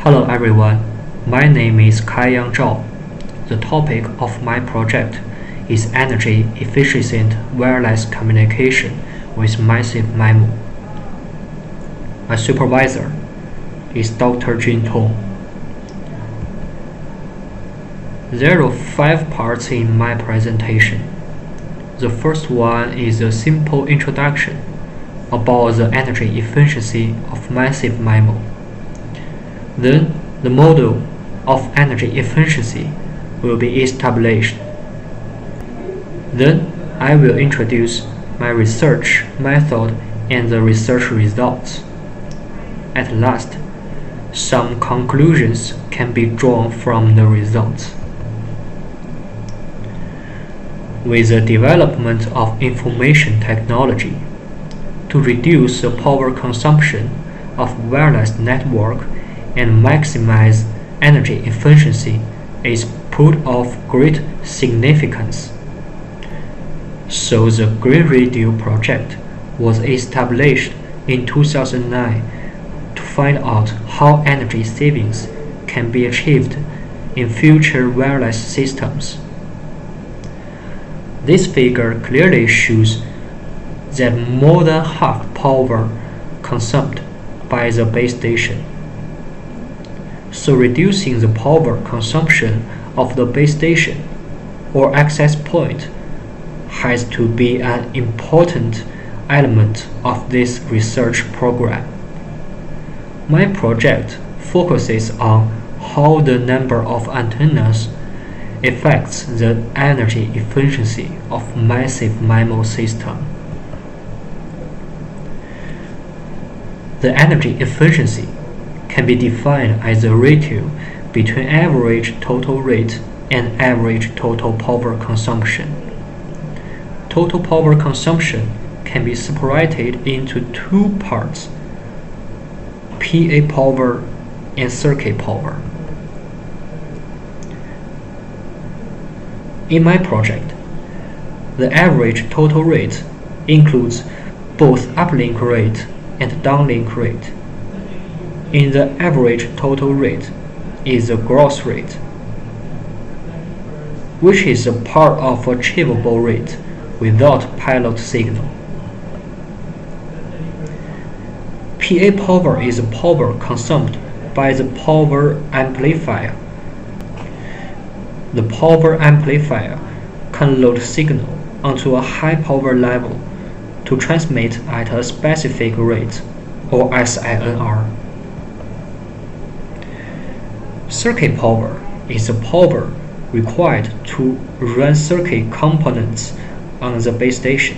Hello everyone, my name is Kaiyang Zhao. The topic of my project is energy efficient wireless communication with massive MIMO. My supervisor is Dr. Jun Tong. There are 5 parts in my presentation. The first one is a simple introduction about the energy efficiency of massive MIMO. Then, the model of energy efficiency will be established. Then, I will introduce my research method and the research results. At last, some conclusions can be drawn from the results. With the development of information technology, to reduce the power consumption of wireless network and maximize energy efficiency is put of great significance. So the Green Radio project was established in 2009 to find out how energy savings can be achieved in future wireless systems. This figure clearly shows that more than half power consumed by the base station. So reducing the power consumption of the base station or access point has to be an important element of this research program. My project focuses on how the number of antennas affects the energy efficiency of massive MIMO system. The energy efficiency can be defined as the ratio between average total rate and average total power consumption. Total power consumption can be separated into 2 parts, PA power and circuit power. In my project, the average total rate includes both uplink rate and downlink rate. In the average total rate is the gross rate, which is a part of achievable rate without pilot signal. PA power is the power consumed by the power amplifier. The power amplifier can load signal onto a high power level to transmit at a specific rate, or SINR. Circuit power is the power required to run circuit components on the base station.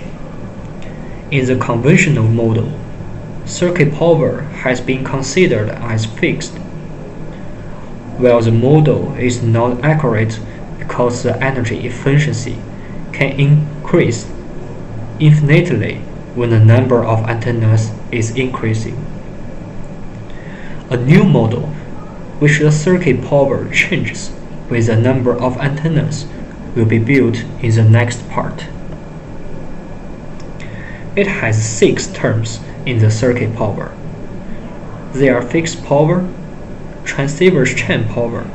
In the conventional model, circuit power has been considered as fixed, while the model is not accurate because the energy efficiency can increase infinitely when the number of antennas is increasing. A new model, which the circuit power changes with the number of antennas, will be built in the next part. It has 6 terms in the circuit power. They are fixed power, transceiver's chain power,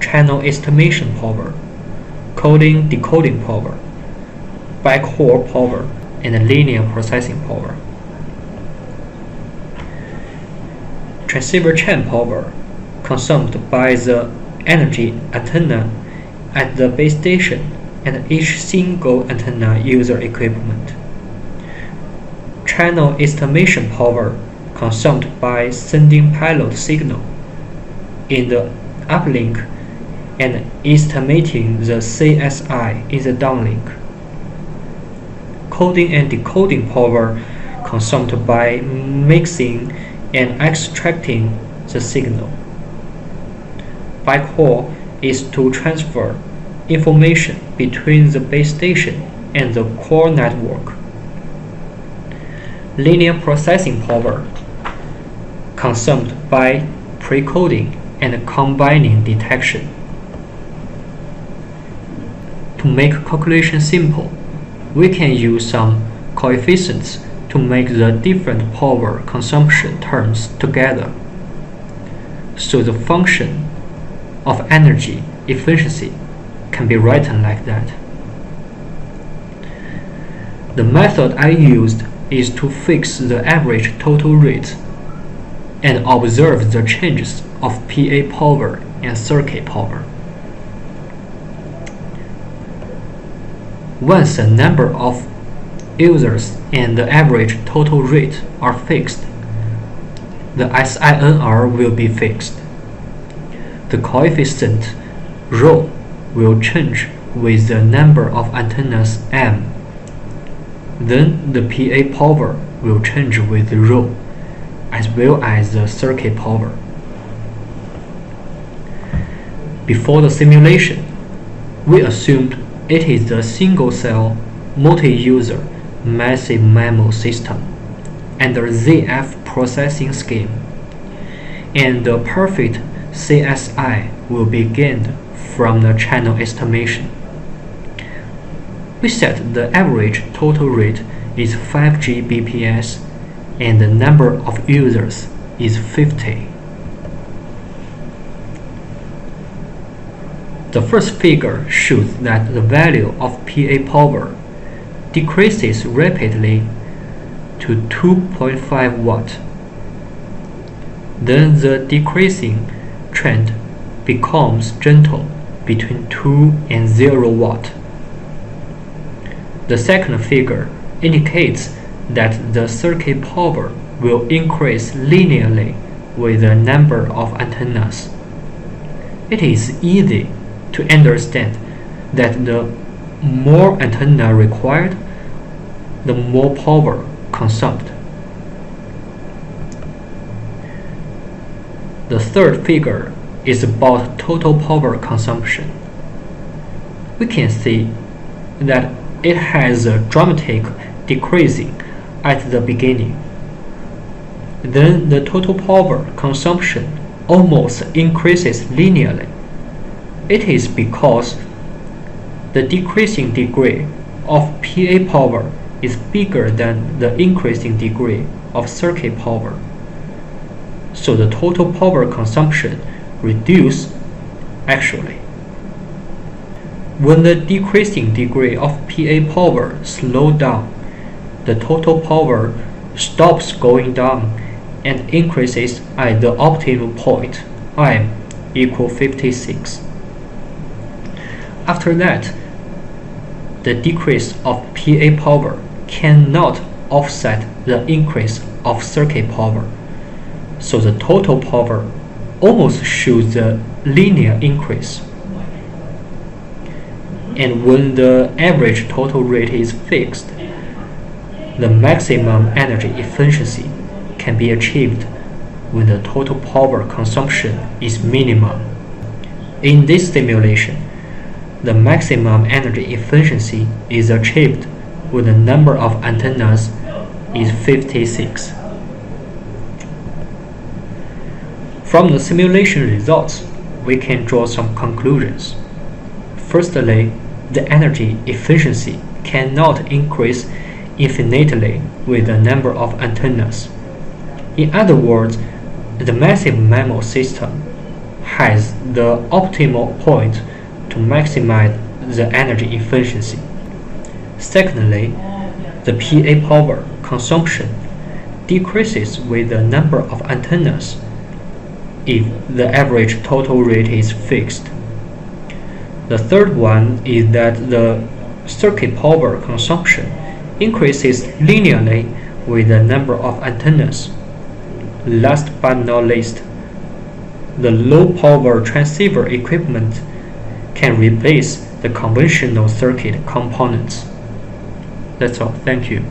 channel estimation power, coding decoding power, backhaul power, and linear processing power. Transceiver chain power consumed by the energy antenna at the base station and each single antenna user equipment. Channel estimation power consumed by sending pilot signal in the uplink and estimating the CSI in the downlink. Coding and decoding power consumed by mixing and extracting the signal. Backhaul is to transfer information between the base station and the core network. Linear processing power consumed by pre-coding and combining detection. To make calculation simple, we can use some coefficients to make the different power consumption terms together. So the function of energy efficiency can be written like that. The method I used is to fix the average total rate and observe the changes of PA power and circuit power. Once the number of users and the average total rate are fixed, the SINR will be fixed. The coefficient ρ will change with the number of antennas M. Then the PA power will change with ρ, as well as the circuit power. Before the simulation, we assumed it is the single-cell, multi-user, massive MIMO system under ZF processing scheme, and the perfect CSI will be gained from the channel estimation. We set the average total rate is 5 Gbps and the number of users is 50. The first figure shows that the value of PA power decreases rapidly to 2.5 watt. Then the decreasing trend becomes gentle between 2 and 0 watt. The second figure indicates that the circuit power will increase linearly with the number of antennas. It is easy to understand that the more antenna required, the more power consumed. The third figure is about total power consumption. We can see that it has a dramatic decreasing at the beginning. Then the total power consumption almost increases linearly. It is because the decreasing degree of PA power is bigger than the increasing degree of circuit power. So the total power consumption reduces actually. When the decreasing degree of PA power slows down, the total power stops going down and increases at the optimal point, M equal 56. After that, the decrease of PA power cannot offset the increase of circuit power, so the total power almost shows the linear increase. And when the average total rate is fixed, the maximum energy efficiency can be achieved when the total power consumption is minimum. In this simulation, the maximum energy efficiency is achieved when the number of antennas is 56. From the simulation results, we can draw some conclusions. Firstly, the energy efficiency cannot increase infinitely with the number of antennas. In other words, the massive MIMO system has the optimal point to maximize the energy efficiency. Secondly, the PA power consumption decreases with the number of antennas if the average total rate is fixed. The third one is that the circuit power consumption increases linearly with the number of antennas. Last but not least, the low power transceiver equipment can replace the conventional circuit components. That's all. Thank you.